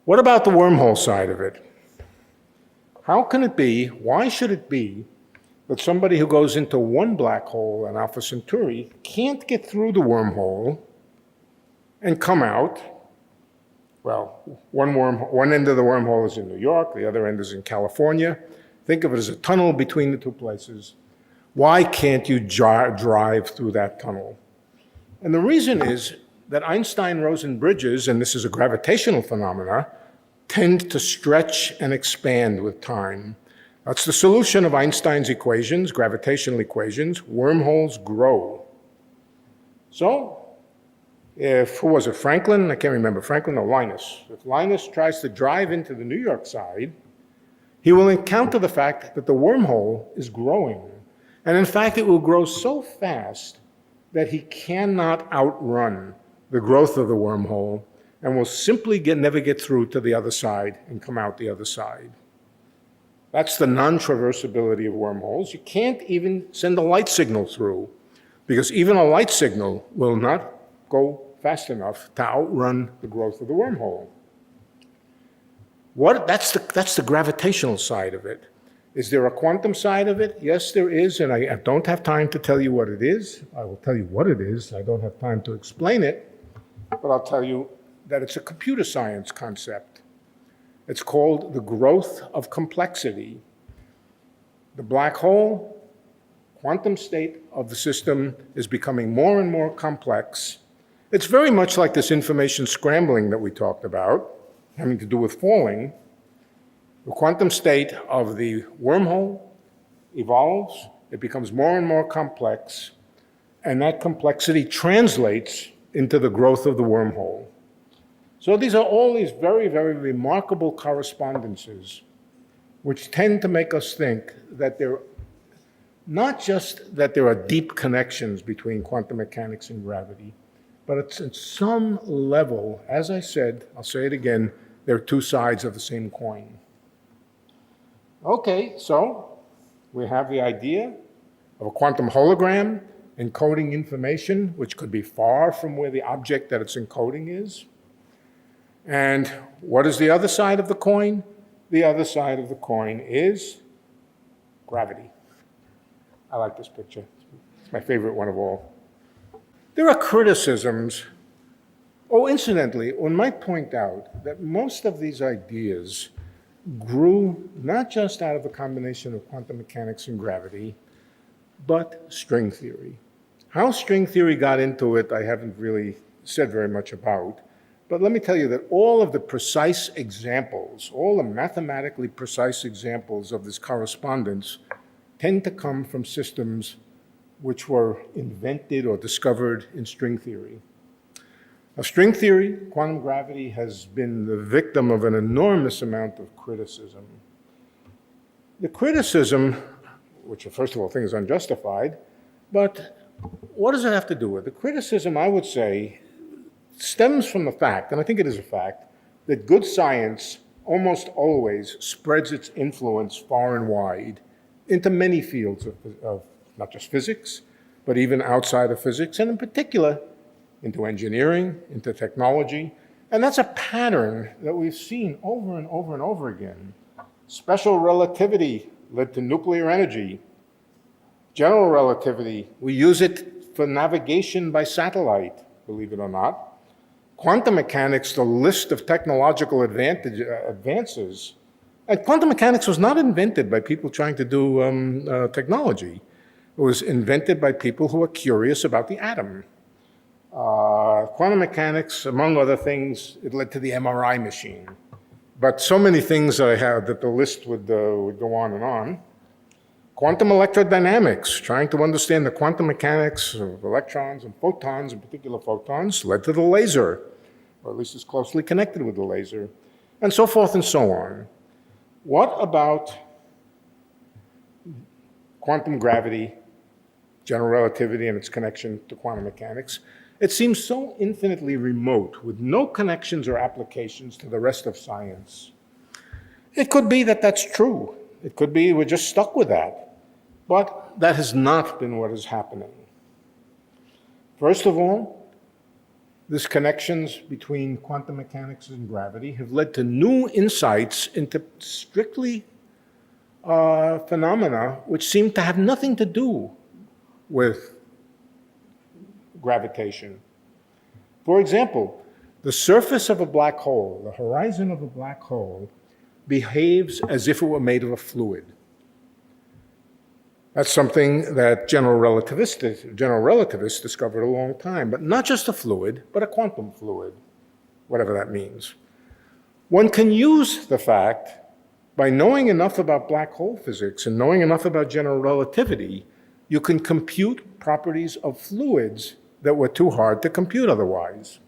What about the wormhole side of it? How can it be, why should it be, that somebody who goes into one black hole in Alpha Centauri can't get through the wormhole and come out? Well, one end of the wormhole is in New York, the other end is in California. Think of it as a tunnel between the two places. Why can't you drive through that tunnel? And the reason is that Einstein-Rosen bridges, and this is a gravitational phenomena, tend to stretch and expand with time. That's the solution of Einstein's equations, gravitational equations. Wormholes grow. So, who was it, Franklin? I can't remember, Franklin or Linus. If Linus tries to drive into the New York side, he will encounter the fact that the wormhole is growing. And in fact, it will grow so fast that he cannot outrun the growth of the wormhole and will simply never get through to the other side and come out the other side. That's the non-traversability of wormholes. You can't even send a light signal through, because even a light signal will not go fast enough to outrun the growth of the wormhole. That's the gravitational side of it. Is there a quantum side of it? Yes, there is, and I don't have time to tell you what it is. I will tell you what it is. I don't have time to explain it, but I'll tell you that it's a computer science concept. It's called the growth of complexity. The black hole, quantum state of the system is becoming more and more complex. It's very much like this information scrambling that we talked about, having to do with falling. The quantum state of the wormhole evolves, it becomes more and more complex, and that complexity translates into the growth of the wormhole. So these are all these very, very remarkable correspondences which tend to make us think that not just that there are deep connections between quantum mechanics and gravity, but it's at some level, as I said, I'll say it again, they're two sides of the same coin. Okay, so we have the idea of a quantum hologram encoding information which could be far from where the object that it's encoding is. And what is the other side of the coin? The other side of the coin is gravity. I like this picture. It's my favorite one of all. There are criticisms. Oh, incidentally, one might point out that most of these ideas grew not just out of the combination of quantum mechanics and gravity, but string theory. How string theory got into it, I haven't really said very much about. But let me tell you that all of the precise examples, all the mathematically precise examples of this correspondence tend to come from systems which were invented or discovered in string theory. Now, string theory, quantum gravity, has been the victim of an enormous amount of criticism. The criticism, which first of all I think is unjustified, but what does it have to do with? The criticism, I would say, stems from the fact, and I think it is a fact, that good science almost always spreads its influence far and wide into many fields of not just physics, but even outside of physics, and in particular, into engineering, into technology. And that's a pattern that we've seen over and over and over again. Special relativity led to nuclear energy. General relativity, we use it for navigation by satellite, believe it or not. Quantum mechanics, the list of technological advances. And quantum mechanics was not invented by people trying to do technology. It was invented by people who were curious about the atom. Quantum mechanics, among other things, it led to the MRI machine. But so many things that I have that the list would go on and on. Quantum electrodynamics, trying to understand the quantum mechanics of electrons and photons, in particular photons, led to the laser, or at least is closely connected with the laser, and so forth and so on. What about quantum gravity, general relativity, and its connection to quantum mechanics? It seems so infinitely remote, with no connections or applications to the rest of science. It could be that that's true. It could be we're just stuck with that. But that has not been what is happening. First of all, these connections between quantum mechanics and gravity have led to new insights into strictly phenomena which seem to have nothing to do with gravitation. For example, the surface of a black hole, the horizon of a black hole, behaves as if it were made of a fluid. That's something that general relativists discovered a long time, but not just a fluid, but a quantum fluid, whatever that means. One can use the fact, by knowing enough about black hole physics and knowing enough about general relativity, you can compute properties of fluids that were too hard to compute otherwise.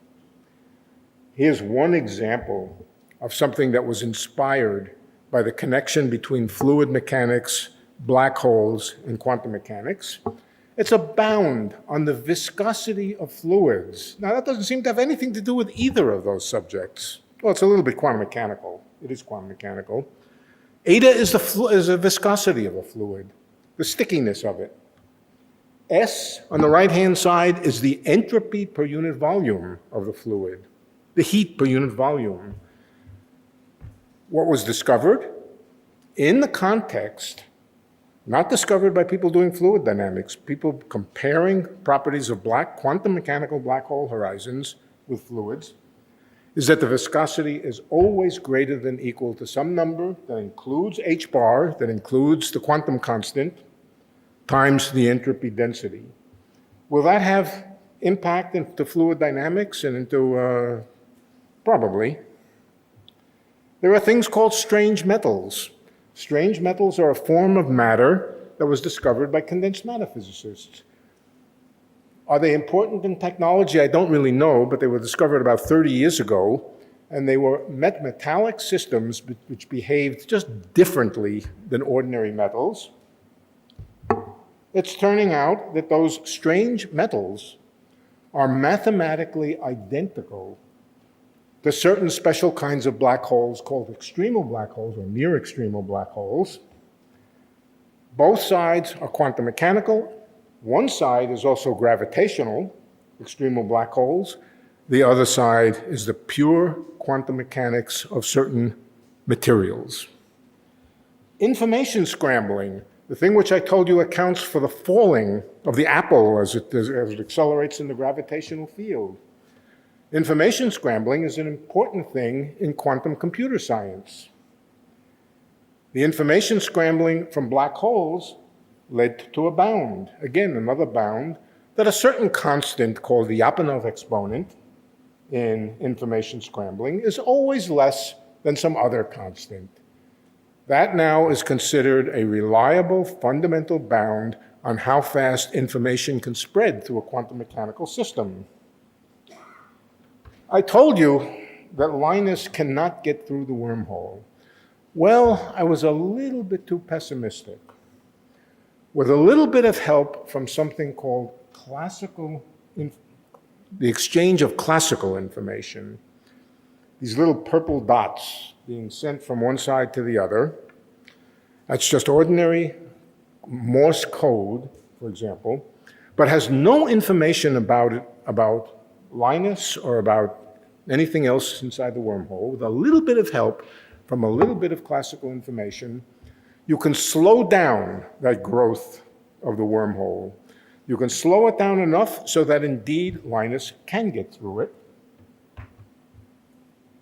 Here's one example of something that was inspired by the connection between fluid mechanics, black holes, and quantum mechanics. It's a bound on the viscosity of fluids. Now, that doesn't seem to have anything to do with either of those subjects. Well, it's a little bit quantum mechanical. It is quantum mechanical. Eta is the viscosity of a fluid, the stickiness of it. S, on the right-hand side, is the entropy per unit volume of the fluid, the heat per unit volume. What was discovered? In the context, not discovered by people doing fluid dynamics, people comparing properties of quantum mechanical black hole horizons with fluids, is that the viscosity is always greater than equal to some number that includes h bar, that includes the quantum constant, times the entropy density. Will that have impact into fluid dynamics and into, probably. There are things called strange metals. Strange metals are a form of matter that was discovered by condensed matter physicists. Are they important in technology? I don't really know, but they were discovered about 30 years ago, and they were metallic systems which behaved just differently than ordinary metals. It's turning out that those strange metals are mathematically identical to certain special kinds of black holes called extremal black holes or near extremal black holes. Both sides are quantum mechanical. One side is also gravitational, extremal black holes. The other side is the pure quantum mechanics of certain materials. Information scrambling, the thing which I told you accounts for the falling of the apple as it accelerates in the gravitational field. Information scrambling is an important thing in quantum computer science. The information scrambling from black holes led to a bound, again, another bound, that a certain constant called the Lyapunov exponent in information scrambling is always less than some other constant. That now is considered a reliable fundamental bound on how fast information can spread through a quantum mechanical system. I told you that Linus cannot get through the wormhole. Well, I was a little bit too pessimistic. With a little bit of help from something called the exchange of classical information, these little purple dots being sent from one side to the other, that's just ordinary Morse code, for example, but has no information about Linus or about anything else inside the wormhole. With a little bit of help from a little bit of classical information, you can slow down that growth of the wormhole. You can slow it down enough so that indeed Linus can get through it.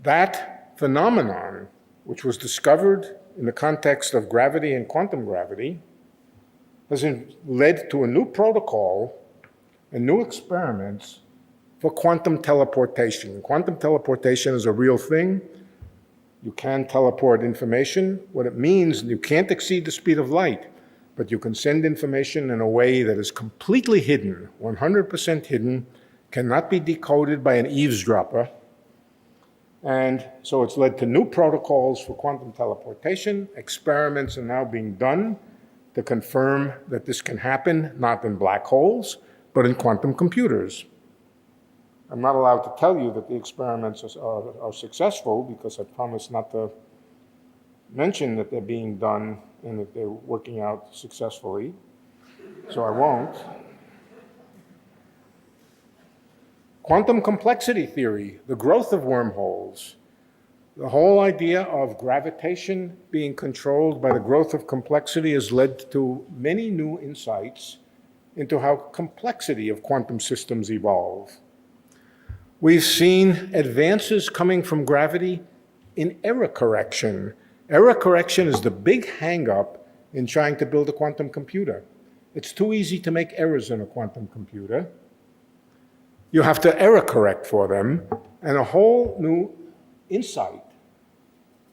That phenomenon, which was discovered in the context of gravity and quantum gravity, has led to a new protocol and new experiments for quantum teleportation. Quantum teleportation is a real thing. You can teleport information. What it means, you can't exceed the speed of light, but you can send information in a way that is completely hidden, 100% hidden, cannot be decoded by an eavesdropper. And so it's led to new protocols for quantum teleportation. Experiments are now being done to confirm that this can happen, not in black holes, but in quantum computers. I'm not allowed to tell you that the experiments are successful because I promised not to mention that they're being done and that they're working out successfully, so I won't. Quantum complexity theory, the growth of wormholes, the whole idea of gravitation being controlled by the growth of complexity has led to many new insights into how complexity of quantum systems evolve. We've seen advances coming from gravity in error correction. Error correction is the big hang-up in trying to build a quantum computer. It's too easy to make errors in a quantum computer. You have to error correct for them, and a whole new insight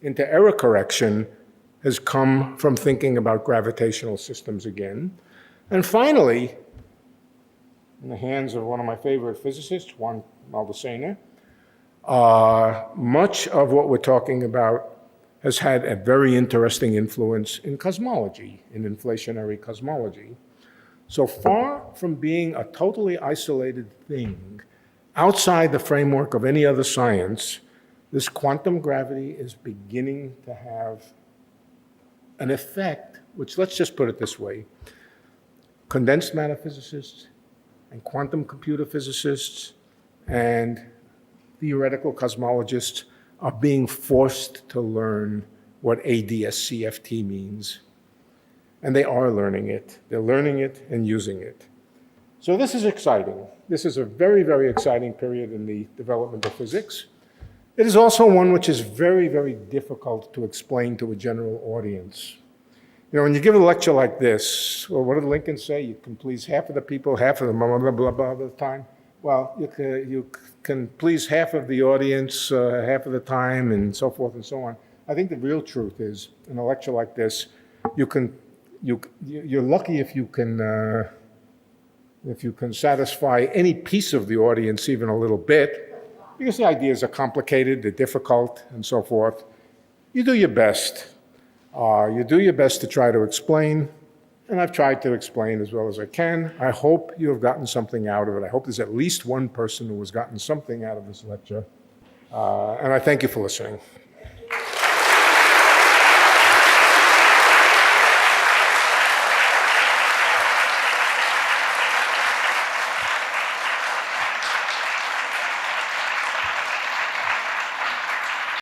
into error correction has come from thinking about gravitational systems again. And finally, in the hands of one of my favorite physicists, Juan Maldacena, much of what we're talking about has had a very interesting influence in cosmology, in inflationary cosmology. So far from being a totally isolated thing outside the framework of any other science, this quantum gravity is beginning to have an effect, which, let's just put it this way, condensed matter physicists and quantum computer physicists and theoretical cosmologists are being forced to learn what ADS-CFT means. And they are learning it. They're learning it and using it. So this is exciting. This is a very, very exciting period in the development of physics. It is also one which is very, very difficult to explain to a general audience. You know, when you give a lecture like this, well, what did Lincoln say? You can please half of the people, half of the blah, blah, blah, blah, the time. Well, you can please half of the audience, half of the time, and so forth and so on. I think the real truth is, in a lecture like this, you're lucky if you can satisfy any piece of the audience even a little bit, because the ideas are complicated, they're difficult, and so forth. You do your best. You do your best to try to explain, and I've tried to explain as well as I can. I hope you have gotten something out of it. I hope there's at least one person who has gotten something out of this lecture, and I thank you for listening.